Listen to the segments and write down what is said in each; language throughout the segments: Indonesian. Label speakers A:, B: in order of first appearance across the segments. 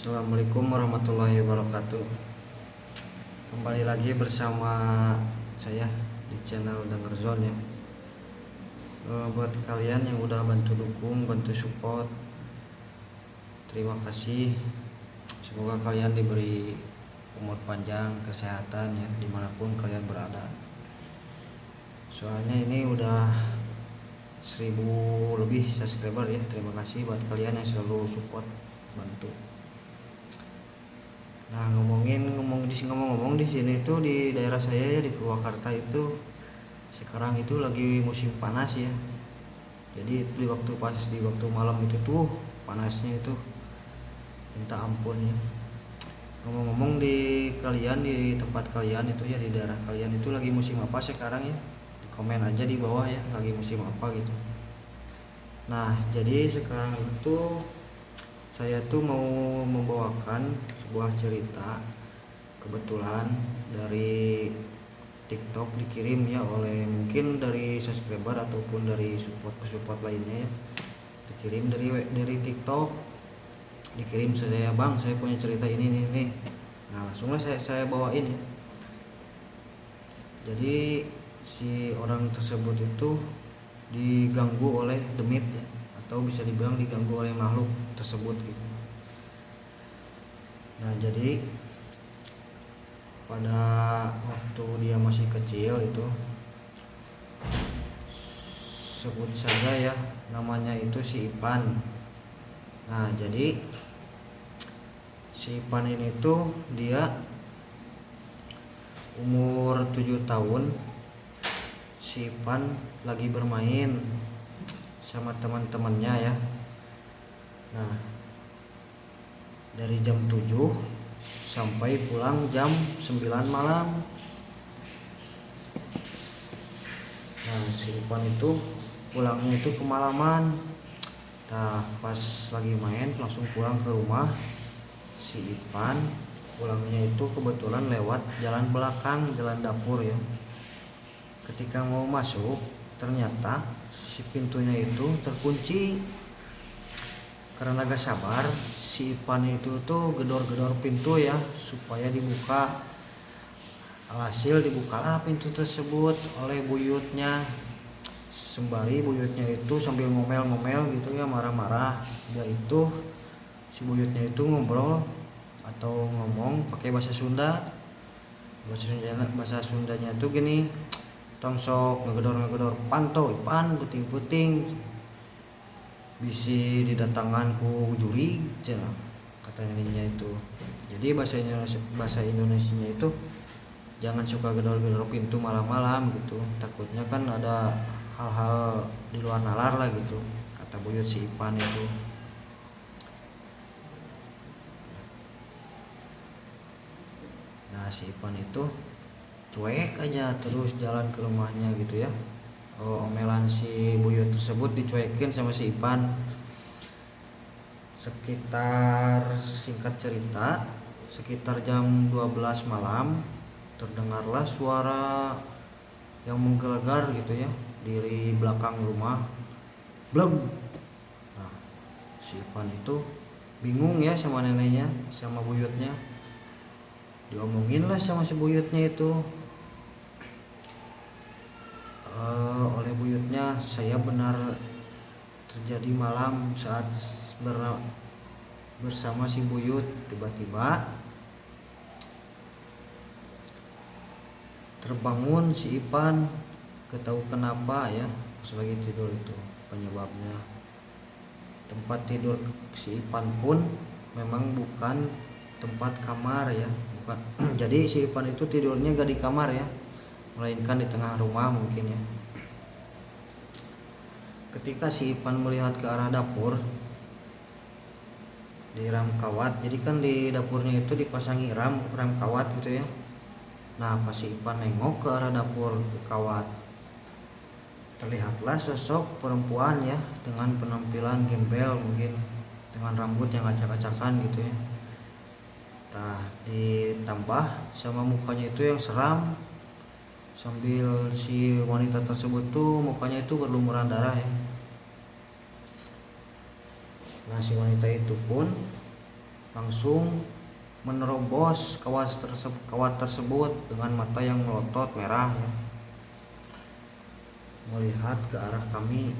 A: Assalamualaikum warahmatullahi wabarakatuh. Kembali lagi bersama saya di channel Denger Zone ya. Buat kalian yang udah bantu dukung, bantu support, terima kasih. Semoga kalian diberi umur panjang, kesehatan ya, dimanapun kalian berada. Soalnya ini udah 1000 lebih subscriber ya. Terima kasih buat kalian yang selalu support, bantu. Nah, ngomong-ngomong di sini tuh di daerah saya ya, di Purwakarta itu sekarang itu lagi musim panas ya. Jadi di waktu malam itu tuh panasnya itu minta ampun ya. Ngomong-ngomong di tempat kalian itu ya, di daerah kalian itu lagi musim apa sekarang ya? Di komen aja di bawah ya, lagi musim apa gitu. Nah, jadi sekarang itu saya tuh mau membawakan sebuah cerita, kebetulan dari TikTok dikirim ya, oleh mungkin dari subscriber ataupun dari support lainnya ya. Dikirim dari TikTok, dikirim saya, bang saya punya cerita ini nih. Nah, langsunglah saya bawain ya. Jadi si orang tersebut itu diganggu oleh demit ya, atau bisa dibilang diganggu oleh makhluk tersebut gitu. Nah, jadi pada waktu dia masih kecil itu, sebut saja ya namanya itu si Ipan. Nah, jadi si Ipan ini tuh dia umur 7 tahun. Si Ipan lagi bermain sama teman-temannya ya. Nah, dari jam 7 sampai pulang jam 9 malam. Nah, si Ipan itu pulangnya itu kemalaman. Nah, pas lagi main langsung pulang ke rumah. Si Ipan pulangnya itu kebetulan lewat jalan belakang, jalan dapur ya. Ketika mau masuk, ternyata si pintunya itu terkunci. Karena gak sabar, si Ipan itu tuh gedor-gedor pintu ya supaya dibuka. Alhasil dibukalah pintu tersebut oleh buyutnya. Sembari buyutnya itu sambil ngomel-ngomel gitu ya, marah-marah. Dia itu, si buyutnya itu ngobrol atau ngomong pakai bahasa Sunda. Bahasa Sundanya itu gini, tongsok ngegedor pantau Ipan puting-puting bisi didatangan ku juri cenah, katanya itu. Jadi bahasa Indonesianya itu jangan suka gedor-gedor pintu malam-malam gitu, takutnya kan ada hal-hal di luar nalar lah gitu, kata buyut si Ipan itu. Nah, si Ipan itu cuek aja terus jalan ke rumahnya gitu ya. Omelan si buyut tersebut dicuekin sama si Ipan. Singkat cerita, sekitar jam 12 malam terdengarlah suara yang menggelegar gitu ya dari belakang rumah. Bleng. Nah, si Ipan itu bingung ya sama neneknya, sama buyutnya. Diomongin lah sama si buyutnya itu. Oleh buyutnya, saya benar terjadi malam saat bersama si buyut, tiba-tiba terbangun si Ipan, gak tahu kenapa ya, pas lagi tidur itu penyebabnya. Tempat tidur si Ipan pun memang bukan tempat kamar ya, bukan. Jadi si Ipan itu tidurnya gak di kamar ya, melainkan di tengah rumah mungkin ya. Ketika si Ipan melihat ke arah dapur, di ram kawat, jadi kan di dapurnya itu dipasangi ram kawat gitu ya. Nah, pas si Ipan nengok ke arah dapur, ke kawat, terlihatlah sosok perempuan ya, dengan penampilan gembel mungkin, dengan rambut yang acak-acakan gitu ya. Nah, ditambah sama mukanya itu yang seram, sambil si wanita tersebut tuh mukanya itu berlumuran darah ya. Nah, si wanita itu pun langsung menerobos kawat tersebut dengan mata yang melotot merah ya, melihat ke arah kami,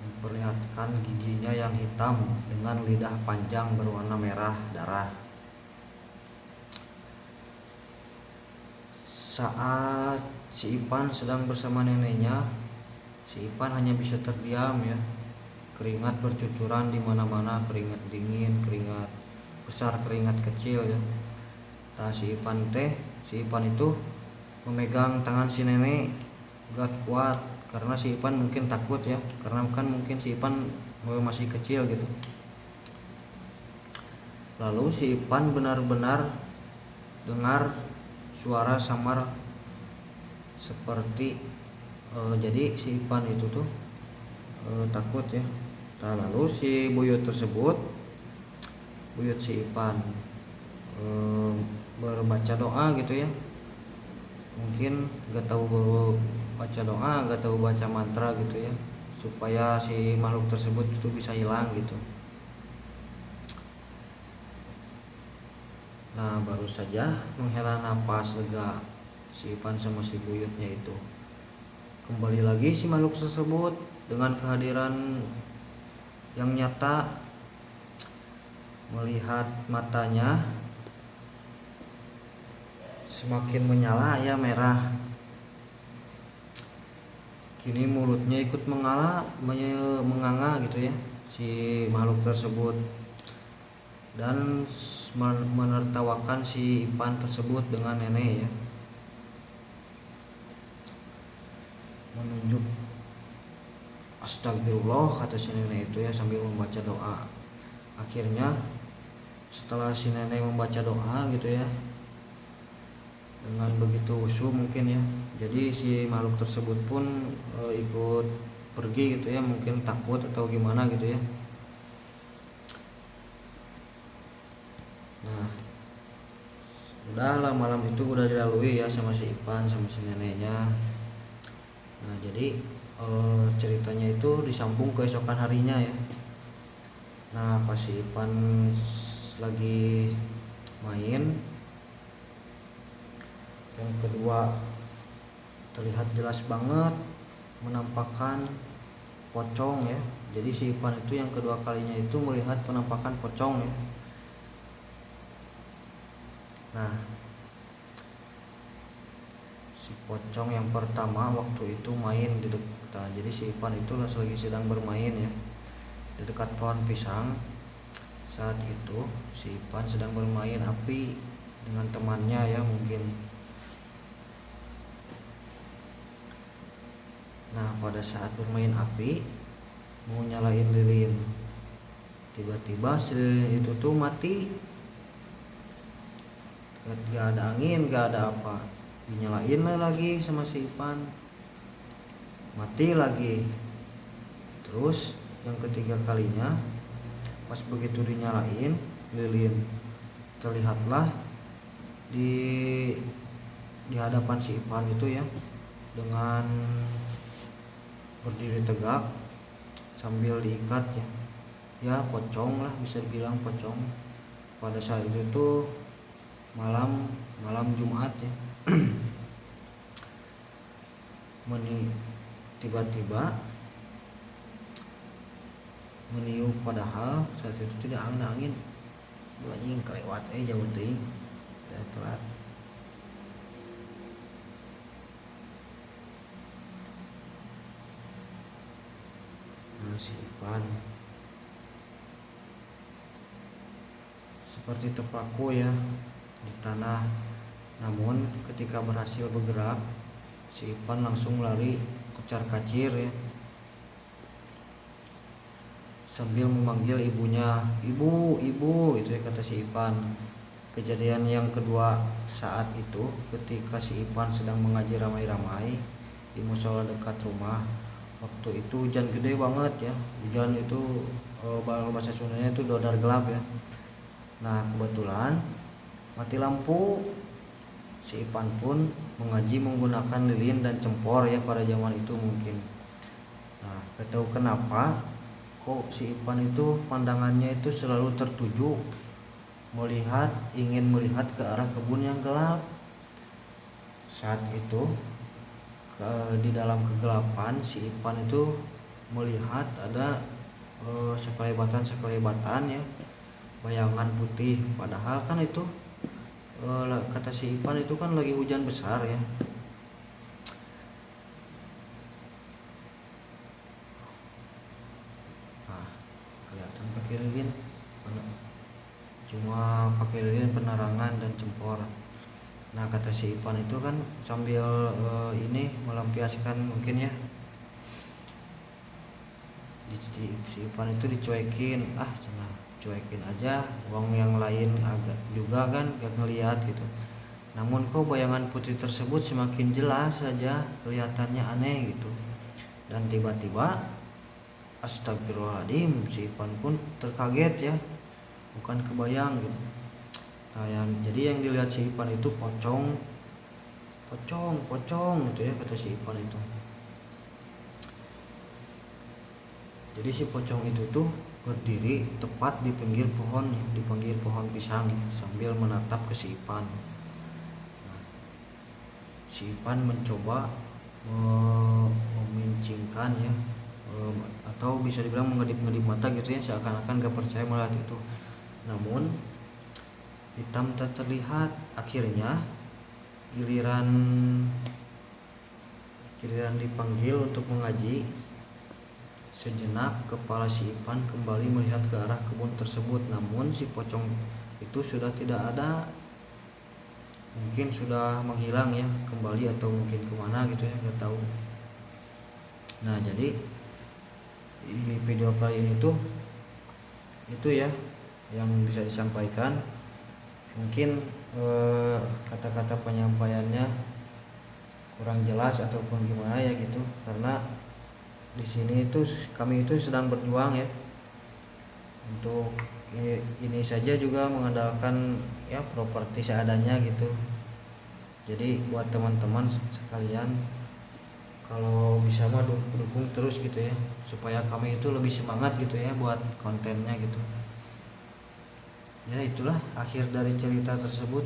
A: memperlihatkan giginya yang hitam dengan lidah panjang berwarna merah darah. Saat si Ipan sedang bersama neneknya, si Ipan hanya bisa terdiam ya. Keringat bercucuran di mana-mana, keringat dingin, keringat besar, keringat kecil ya. Si Ipan itu memegang tangan si nenek gak kuat, karena si Ipan mungkin takut ya, karena kan mungkin si Ipan masih kecil gitu. Lalu si Ipan benar-benar dengar suara samar seperti jadi si Ipan itu tuh takut ya. Lalu si buyut si Ipan berbaca doa gitu ya, mungkin gak tahu baca doa, gak tahu baca mantra gitu ya, supaya si makhluk tersebut itu bisa hilang gitu. Nah, baru saja menghela napas lega si Ipan sama si buyutnya itu, kembali lagi si makhluk tersebut dengan kehadiran yang nyata, melihat matanya semakin menyala ya merah. Kini mulutnya ikut menganga gitu ya si makhluk tersebut, dan menertawakan si Ipan tersebut dengan nenek ya, menunjuk astagfirullah kata si nenek itu ya sambil membaca doa. Akhirnya setelah si nenek membaca doa gitu ya, dengan begitu khusyuk mungkin ya, jadi si makhluk tersebut pun ikut pergi gitu ya, mungkin takut atau gimana gitu ya. Nah, udahlah, malam itu udah dilalui ya sama si Ipan sama si neneknya. Nah, jadi ceritanya itu disambung keesokan harinya ya. Nah, pas si Ipan lagi main, yang kedua terlihat jelas banget menampakkan pocong ya. Jadi si Ipan itu yang kedua kalinya itu melihat penampakan pocong ya. Nah, si pocong yang pertama waktu itu main di dekat, jadi si Ipan itu lagi sedang bermain ya di dekat pohon pisang. Saat itu si Ipan sedang bermain api dengan temannya ya mungkin. Nah, pada saat bermain api mau nyalain lilin, tiba-tiba si lilin itu tuh mati, gak ada angin, gak ada apa. Dinyalain lagi sama si Ipan, mati lagi. Terus yang ketiga kalinya, pas begitu dinyalain lilin, terlihatlah di hadapan si Ipan itu ya, dengan berdiri tegak sambil diikat ya pocong lah, bisa dibilang pocong. Pada saat itu tuh malam Jumat ya. Tiba-tiba meniup, padahal saat itu tidak angin anjing kelewat jauh teuing telat. Nah, si Ipan seperti terpaku ya di tanah. Namun ketika berhasil bergerak, si Ipan langsung lari kocar-kacir ya, sambil memanggil ibunya, ibu itu ya kata si Ipan. Kejadian yang kedua saat itu ketika si Ipan sedang mengaji ramai-ramai di musola dekat rumah. Waktu itu hujan gede banget ya, hujan itu bahasa Sundanya itu dodar gelap ya. Nah, kebetulan mati lampu. Si Ipan pun mengaji menggunakan lilin dan cempor ya pada zaman itu mungkin. Nah, gak tahu kenapa kok si Ipan itu pandangannya itu selalu tertuju ingin melihat ke arah kebun yang gelap. Saat itu di dalam kegelapan si Ipan itu melihat ada sekelebatan ya, bayangan putih. Padahal kan itu kata si Ipan itu kan lagi hujan besar ya. Nah, kelihatan pakai lilin, cuma pakai lilin penerangan dan cempor. Nah, kata si Ipan itu kan sambil ini melampiaskan mungkin ya, si Ipan itu dicuekin, cina cuekin aja, uang yang lain agak juga kan gak ngelihat gitu. Namun kok bayangan putih tersebut semakin jelas saja, kelihatannya aneh gitu. Dan tiba-tiba astagfirullahaladzim, si Ipan pun terkaget ya, bukan kebayang gitu. Nah, jadi yang dilihat si Ipan itu pocong gitu ya, kata si Ipan itu. Jadi si pocong itu tuh berdiri tepat di pinggir pohon pisang sambil menatap ke si Ipan. Nah, si Ipan mencoba memincingkan ya, atau bisa dibilang mengedip-ngedip mata gitu ya, seakan-akan gak percaya melihat itu. Namun hitam tak terlihat. Akhirnya giliran dipanggil untuk mengaji. Sejenak kepala si Ipan kembali melihat ke arah kebun tersebut, namun si pocong itu sudah tidak ada. Mungkin sudah menghilang ya, kembali atau mungkin kemana gitu ya, nggak tahu. Nah, jadi di video kali ini tuh itu ya yang bisa disampaikan. Mungkin kata-kata penyampaiannya kurang jelas ataupun gimana ya gitu, karena di sini itu kami itu sedang berjuang ya untuk ini saja, juga mengandalkan ya properti seadanya gitu. Jadi buat teman-teman sekalian, kalau bisa mah dukung terus gitu ya, supaya kami itu lebih semangat gitu ya buat kontennya gitu. Ya itulah akhir dari cerita tersebut.